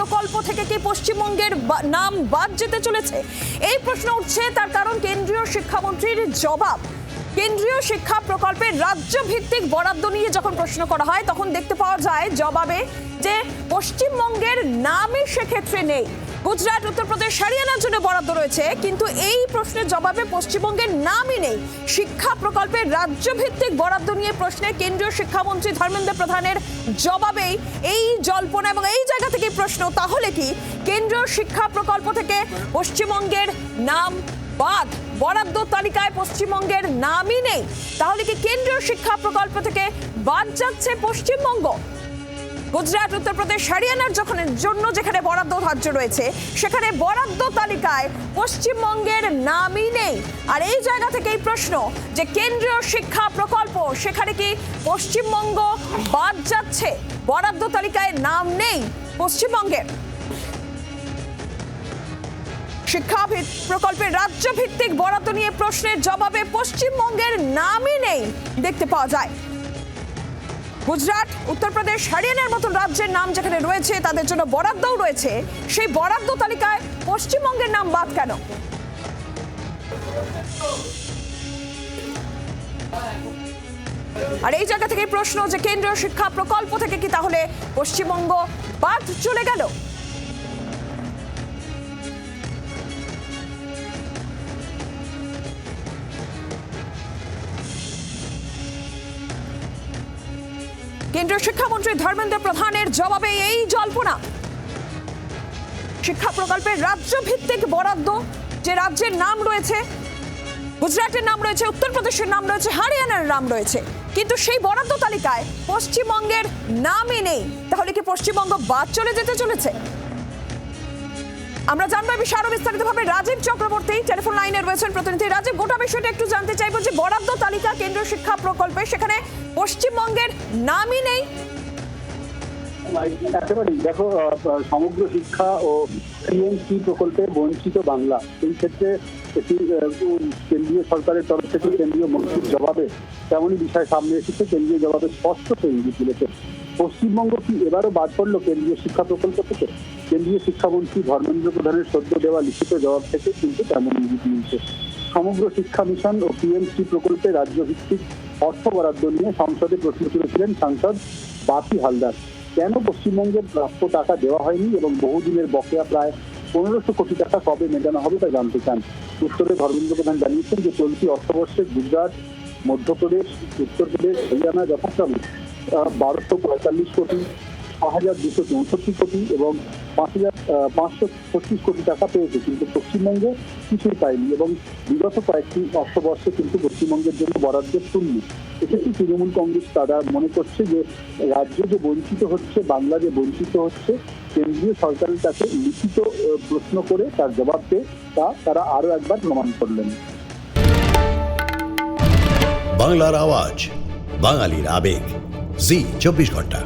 প্রকল্প থেকে কি পশ্চিমবঙ্গের নাম বাদ যেতে চলেছে? এই প্রশ্ন উঠছে, তার কারণ কেন্দ্রীয় শিক্ষামন্ত্রীর জবাব। কেন্দ্রীয় শিক্ষা প্রকল্পের রাজ্য ভিত্তিক বরাদ্দ নিয়ে যখন প্রশ্ন করা হয় তখন দেখতে পাওয়া যায় জবাবে যে পশ্চিমবঙ্গের নামই সেক্ষেত্রে নেই। গুজরাট, উত্তরপ্রদেশ, হরিয়ানার জন্য বরাদ্দ রয়েছে, কিন্তু এই প্রশ্নের জবাবে পশ্চিমবঙ্গের নামই নেই। শিক্ষা প্রকল্পের রাজ্য ভিত্তিক বরাদ্দ নিয়ে প্রশ্নে কেন্দ্রীয় শিক্ষামন্ত্রী ধর্মেন্দ্র প্রধানের জবাবেই এই জল্পনা এবং এই জায়গা থেকে প্রশ্ন, তাহলে কি কেন্দ্রীয় শিক্ষা প্রকল্প থেকে পশ্চিমবঙ্গের নাম বাদ? বরাদ্দ তালিকায় পশ্চিমবঙ্গের নামই নেই, তাহলে কি কেন্দ্রীয় শিক্ষা প্রকল্প থেকে বাদ যাচ্ছে পশ্চিমবঙ্গ? গুজরাট, উত্তরপ্রদেশ, হরিয়ানার জন্য যেখানে বরাদ্দ ধার্য রয়েছে সেখানে বরাদ্দ তালিকায় পশ্চিমবঙ্গের নামই নেই। আর এই জায়গা থেকেই প্রশ্ন যে কেন্দ্রীয় শিক্ষা প্রকল্প, সেখানে কি পশ্চিমবঙ্গ বাদ যাচ্ছে? বরাদ্দ তালিকায় নাম নেই পশ্চিমবঙ্গের। শিক্ষা প্রকল্পের রাজ্য ভিত্তিক বরাদ্দ নিয়ে প্রশ্নের জবাবে পশ্চিমবঙ্গের নামই নেই দেখতে পাওয়া যায়। গুজরাট, উত্তরপ্রদেশ, হরিয়ানার মতন রাজ্যের নাম যেখানে রয়েছে, তাদের জন্য বরাদ্দও রয়েছে, সেই বরাদ্দ তালিকায় পশ্চিমবঙ্গের নাম বাদ কেন? আর এই জায়গা থেকে প্রশ্ন যে কেন্দ্রীয় শিক্ষা প্রকল্প থেকে কি তাহলে পশ্চিমবঙ্গ বাদ চলে গেল? কেন্দ্রীয় শিক্ষামন্ত্রী ধর্মেন্দ্র প্রধানের জবাবে এই জল্পনা। শিক্ষা প্রকল্পের রাজ্য ভিত্তিক বরাদ্দ, যে রাজ্যের নাম রয়েছে, গুজরাটের নাম রয়েছে, উত্তরপ্রদেশের নাম রয়েছে, হরিয়ানার নাম রয়েছে, কিন্তু সেই বরাদ্দ তালিকায় পশ্চিমবঙ্গের নামই নেই, তাহলে কি পশ্চিমবঙ্গ বাদ চলে যেতে চলেছে? আমরা জানবো এই বিষয়ে আরো বিস্তারিতভাবে। রাজীব চক্রবর্তী টেলিফোন লাইনে রয়েছেন প্রতিনিধি। রাজীব, গোটা বিষয়টা একটু জানতে চাইবো যে বরাদ্দ তালিকা কেন্দ্রীয় শিক্ষা প্রকল্পে, সেখানে পশ্চিমবঙ্গের নামই নেই। একেবারেই দেখো, সমগ্র শিক্ষা ও পিএমসি প্রকল্পে বঞ্চিত বাংলা, এই ক্ষেত্রে এটি কেন্দ্রীয় সরকারের তরফ থেকে কেন্দ্রীয় মন্ত্রীর জবাবে তেমনই বিষয় সামনে এসেছে। কেন্দ্রীয় জবাবে স্পষ্ট ইঙ্গিত দিয়েছে পশ্চিমবঙ্গ কি এবারও বাদ পড়লো কেন্দ্রীয় শিক্ষা প্রকল্প থেকে। কেন্দ্রীয় শিক্ষামন্ত্রী ধর্মেন্দ্র প্রধানের সদ্য দেওয়া লিখিত জবাব থেকে কিন্তু তেমন ইঙ্গিত মিলছে। সমগ্র শিক্ষা মিশন ও পিএমসি প্রকল্পে রাজ্য ভিত্তিক অর্থ বরাদ্দ নিয়ে সংসদে প্রশ্ন তুলেছিলেন সাংসদ বাপি হালদার। কেন পশ্চিমবঙ্গের প্রাপ্য টাকা দেওয়া হয়নি এবং বহুদিনের বকেয়া প্রায় 1500 কোটি টাকা কবে মেটানো হবে তা জানতে চান। উত্তরে ধর্মেন্দ্র প্রধান জানিয়েছেন যে চলতি অর্থবর্ষে গুজরাট, মধ্যপ্রদেশ, উত্তরপ্রদেশ, হরিয়ানা যথাক্রমে 1245 কোটি, 6264 কোটি এবং 5525 কোটি টাকা পেয়েছে, কিন্তু পশ্চিমবঙ্গে কিছুই পায়নি এবং বিগত কয়েকটি অর্থবর্ষে কিন্তু পশ্চিমবঙ্গের জন্য বরাদ্দ শূন্য। এক্ষেত্রে তৃণমূল কংগ্রেস তারা মনে করছে যে রাজ্য যে বঞ্চিত হচ্ছে, বাংলা যে বঞ্চিত হচ্ছে, কেন্দ্রীয় সরকারের কাছে লিখিত প্রশ্ন করে তার জবাব পেয়ে তা তারা আরো একবার প্রমাণ করলেন। বাংলার আওয়াজ, বাঙালির আবেগ, জি 24 ঘন্টা।